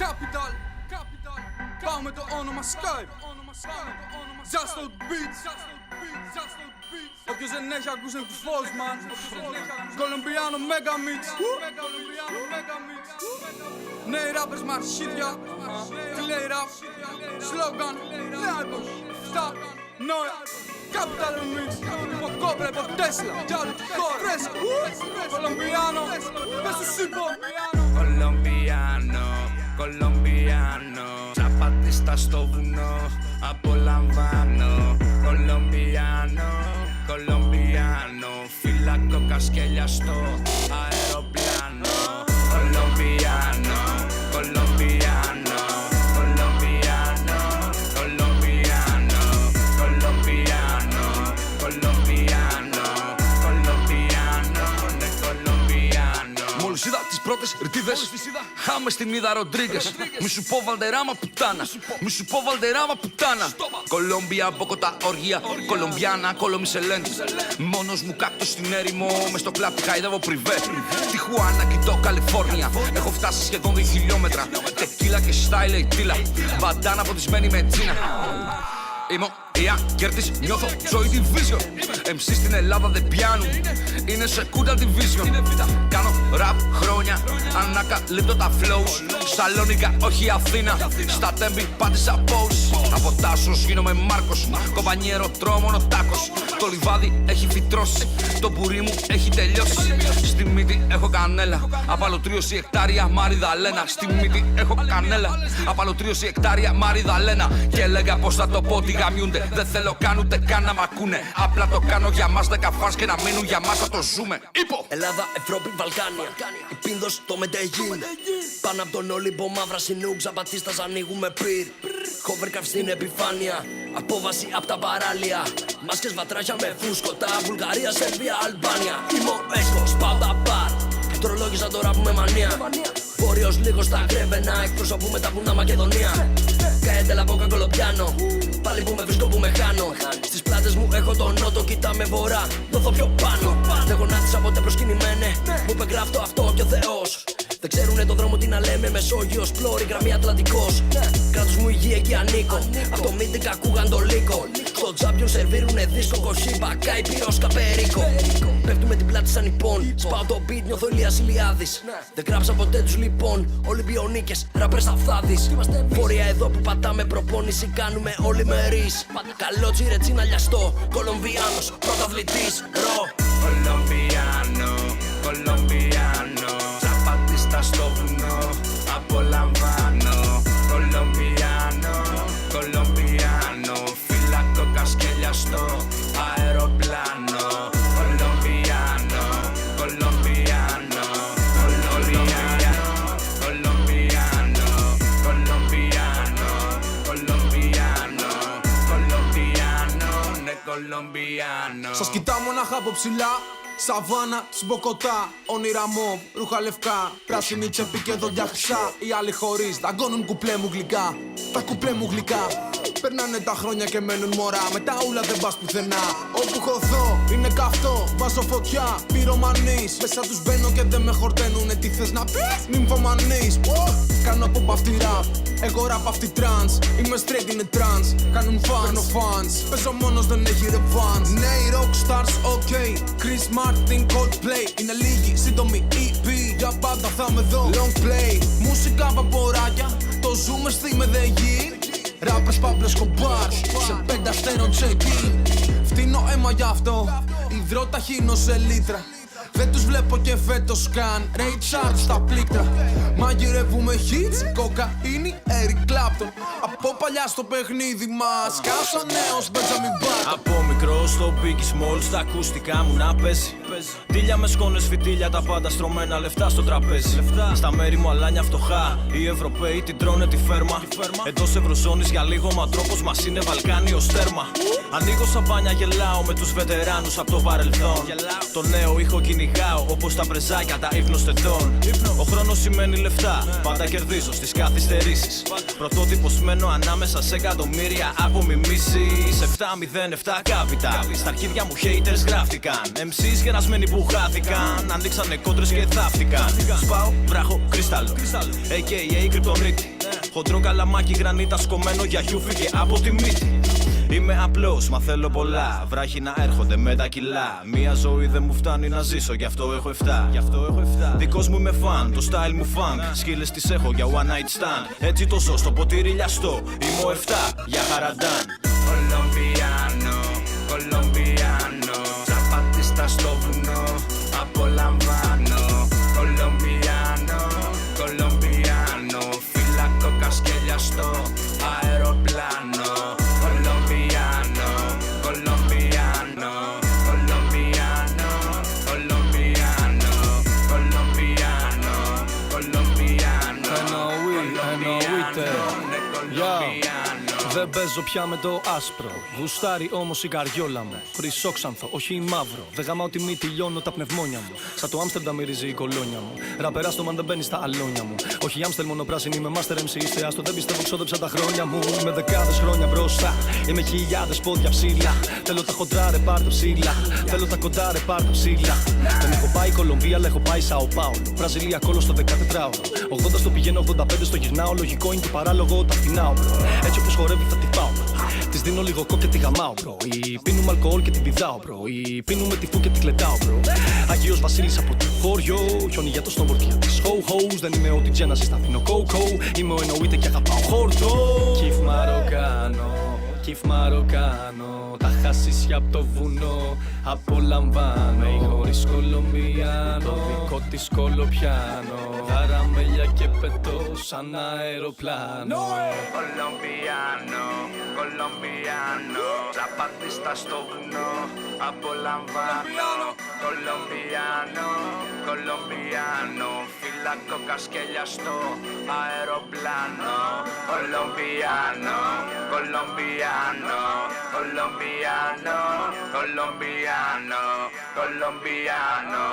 Capital. Πάμε το όνομα Skype. Just no beats. Όποιος δεν έχει ακούσει τους Φόσμαν. Κολομπιάνο Mega Mix. Νέοι rappers με αρχίδια. Clay rap. Slogan. Λάρκος. Stop. Noia. Capital Mix. Από Κόμπρε, από Τέσλα. Τζάλι χώρα. Φρέσκο. Κολομπιάνο. Πες τους είπω. Κολομπιάνο, τσαπατίστα στο βουνό, απολαμβάνω. Κολομπιάνο, φύλακο κασκέλια στο αεροπλάνο. Κολομπιάνο, μόλις είδα τις πρώτες ρητίδες, χάμε στην είδα Ροντρίγκες. Μη σου πω Βαλτεράμα πουτάνα, μη σου πω Βαλτεράμα πουτάνα. Κολόμπια, Μποκοτά, οργία, Κολομπιάνα, Κολομισελέντη. Μόνος μου κάκτο στην έρημο, μες στο κλαπ χαϊδεύω πριβέ. Τιχουάνα, κοιτώ, Καλιφόρνια, έχω φτάσει σχεδόν 2 χιλιόμετρα. Τεκίλα και στάιλε η τίλα, μπαντάνα ποτισμένη με τζίνα. Είμαι η Ακέρτης, νιώθω Joy Division. MC στην Ελλάδα δεν πιάνουν, είναι σε Kuda Division. Κάνω rap χρόνια, ανακαλύπτω τα flows. Σαλόνικα, όχι Αθήνα, στα τέμπη πάτησα pose. Από Τάσος γίνομαι Μάρκος, κομπανιέρο τρώω μόνο τάκος. Το λιβάδι έχει φυτρώσει, το μπουρί μου έχει τελειώσει. Στη μύτη έχω κανέλα, απαλωτρίωση εκτάρια Μαριδαλένα. Στη μύτη έχω κανέλα, απαλωτρίωση εκτάρια Μαριδαλένα. Και έλεγα πως θα το πω ότι γαμιούνται. Δεν θέλω καν ούτε καν να μ' ακούνε. Απλά το κάνω για μας 10 φans και να μείνουν για μας θα το ζούμε. Υπό Ελλάδα, Ευρώπη, Βαλκάνια. Η Πίνδος, το Μεντεγίν. Πάνω από τον Όλυμπο, μαύρα συνού, ξαπατίστας ανοίγουμε πυρ. Χόβερκαφ στην επιφάνεια, απόβαση απ' τα παράλια. Μάσκες βατράχια με φούσκωτα, Βουλγαρία, Σερβία, Αλμπάνια. Είμαι ο Έσκος, πάω τα μπαρ. Τρολόγησα τώρα που με μανία. Βόρειος λίγο στα Γκρέβαινα, εκπροσωπούμε τα βουνά Μακεδονία. Καέντελα από Κολομπιάνο, πάλι που με βρίσκω που με χάνω. Στις πλάτες μου έχω τον νότο, κοιτάμε βορρά, δόθω πιο πάνω. Δεν γονάτισα ποτέ προσκυνημένε, μου πεγράφτω αυτό κι ο Θεός. Δεν ξέρουνε τον δρόμο τι να λέμε, Μεσόγειος, πλώρη, γραμμή Ατλαντικός. Κράτος μου υγεία εκεί ανήκω, απ' το μύτικα ακούγαν το λύκο. Στο τσάμπιον σερβίρουνε δίσκο, κοσίμπα, καί πυρός, καπερίκο. Πέφτουμε την πλάτη σαν υπόν, σπάω το beat, νιώθω Ηλίας Ηλιάδης. Δεν γράψα ποτέ τους λοιπόν, Ολυμπιονίκες, ραπρές θα φθάδεις. Πορεία εδώ που πατάμε προπόνηση, κάνουμε όλοι μερίς. Καλό τσιρετσί να λιαστώ, Κολομβιάνος, πρωταθλητής, ρο. Κολομπιάνο, τσαπατίστα στο βουνό, απολαμβάνω. Κολομπιάνο, φύλακο κασκέλια στο αεροπλάνο. Σας κοιτάω μονάχα από ψηλά, σαβάνα, Μποκοτά, όνειρα μοβ, ρούχα λευκά. Πράσινη τσέπη και δόντια χρυσά. Οι άλλοι χωρίς, δαγκώνουν κουπλέ μου γλυκά. Τα κουπλέ μου γλυκά. Περνάνε τα χρόνια και μένουν μωρά. Με τα ούλα δεν πας πουθενά. Όπου χωθώ είναι καυτό, βάζω φωτιά. Πυρομανής, μέσα τους μπαίνω και δεν με χορταίνουνε. Τι θες να πεις, νυμφομανής. Κάνω από παυτή ραπ, εγώ ραπ αυτή τρανς. Είμαι straight είναι τρανς, κάνουν fans. Παίζω μόνος δεν έχει ρεβάνς. Νέοι rockstars, ok. Chris Martin, Coldplay. Είναι λίγοι, σύντομοι EP. Για πάντα θα με δω, long play. Μουσικά βαποράκια, το ζούμε στη Μεδεγίν. Ράπες Παύλος Κομπάρ, σε 5 αστέρων check-in. Φτύνω αίμα γι' αυτό, υδρότα χύνω σε λίτρα. Δεν τους βλέπω και φέτος καν, Ray Charles στα πλήκτρα. Μαγειρεύουμε hits, κοκαίνη, Eric Clapton. Από παλιά στο παιχνίδι μας, κάσα νέος Benjamin Button. Από μικρό στο Biggie Small, στα ακουστικά μου να πέσει. Τίλια με σκόνες, φυτίλια, τα πάντα στρωμένα, λεφτά στο τραπέζι. Στα μέρη μου αλάνια φτωχά, οι Ευρωπαίοι την τρώνε τη φέρμα. Εντός Ευρωζώνης για λίγο, μα τρόπος μας είναι Βαλκάνιο στέρμα. Ανοίγω σαμπάνια, γελάω με τους βετεράνους από το παρελθόν. Το νέο ήχο κυνηγάω, όπως τα πρεζάκια, τα ύπνος τετών. Ο χρόνος σημαίνει λεφτά. Πάντα κερδίζω στις καθυστερήσεις. Πρωτότυπος μένω ανάμεσα σε εκατομμύρια απομιμήσεις. 707 capital. Στα αρχίδια μου haters γράφτηκαν. MCs γερασμένοι που χάθηκαν. Ανοίξανε κόντρες και θαύτηκαν. Σπάω βράχο κρυστάλλο, a.k.a. κρυπτονίτη. Χοντρό καλαμάκι γρανίτα σκομμένο για γιούφι και από τη μύτη. Είμαι απλός, μα θέλω πολλά. Βράχοι να έρχονται με τα κιλά. Μία ζωή δεν μου φτάνει να ζήσω, γι' αυτό έχω 7. Δικός μου είμαι φαν, το style μου funk. Σκύλες τις έχω για one night stand. Έτσι το ζω στο ποτήρι λιαστό. Είμαι ο 7 για χαραντάν. Κολομπιάνο, Κολομπιάνο. Τσαπατίστα στο βουνό, απολαμβάνω. Κολομπιάνο, Κολομπιάνο. Φυλακό κασκέλια στο αεροπλάνο. Κολομπιάνο, Κολομπιάνο. Κολομπιάνο, Κολομπιάνο. Κολομπιάνο, Κολομπιάνο. Εννοείται. Δεν παίζω πια με το άσπρο. Γουστάρει όμως η καριόλα μου. Χρυσόξανθο, όχι μαύρο. Δεν γαμάω τη μύτη, λιώνω τα πνευμόνια μου. Σαν το Άμστερνταμ μυρίζει η κολόνια μου. Ραπερά στο μαν δεν μπαίνει στα αλόνια μου. Όχι Άμστελ μόνο πράσινη, είμαι master MC. Είστε άστο, δεν πιστεύω, ξόδεψα τα χρόνια μου. Είμαι δεκάδες χρόνια μπροστά. Είμαι χιλιάδες πόδια ψηλά. Θέλω τα χοντράρε, πάρ' το ψηλά. Θέλω τα κοντάρε, πάρ' το ψηλά. Δεν έχω πάει Κολομβία, αλλά έχω πάει Σαο Πάολο. Βραζιλία κόλλο στο 14ωρο. 80 στο πηγαίνω, 85 στο γυρνάω. Λογικό είναι και παράλογο όταν φτηνάω. Έτσι όπως χορεύει θα τη πάω. Της δίνω λίγο κόκ και τη γαμάω, μπρο. Ή πίνουμε αλκοόλ και την πηδάω, μπρο. Ή πίνουμε τη φου και τη κλετάω, μπρο. Αγίος Βασίλης από το χωριό. Χιόνι για το snowboard και τις ho-hos. Δεν είμαι ό,τι τζένα στα αφήνω κόκο. Είμαι ο εννοείται και αγαπάω χόρτο. Κιφ Μαροκάνο, κιφ Μαροκάνο. Τα χασίσια απ' το βουνό απολαμβάνω. Ή χωρίς Κολομπιάνο, το δικό της κολοπιάνο. Καραμέλια και πετώ σαν αεροπλάνο. Κολομπιάνο, Κολομπιάνο. Τσαπατίστα στο βουνό, απολαμβάνω. Κολομπιάνο, Κολομπιάνο. Φυλακό κασκέλια στο αεροπλάνο. Κολομπιάνο, Κολομπιάνο. Κολομπιάνο, Κολομπιάνο. Κολομπιάνο.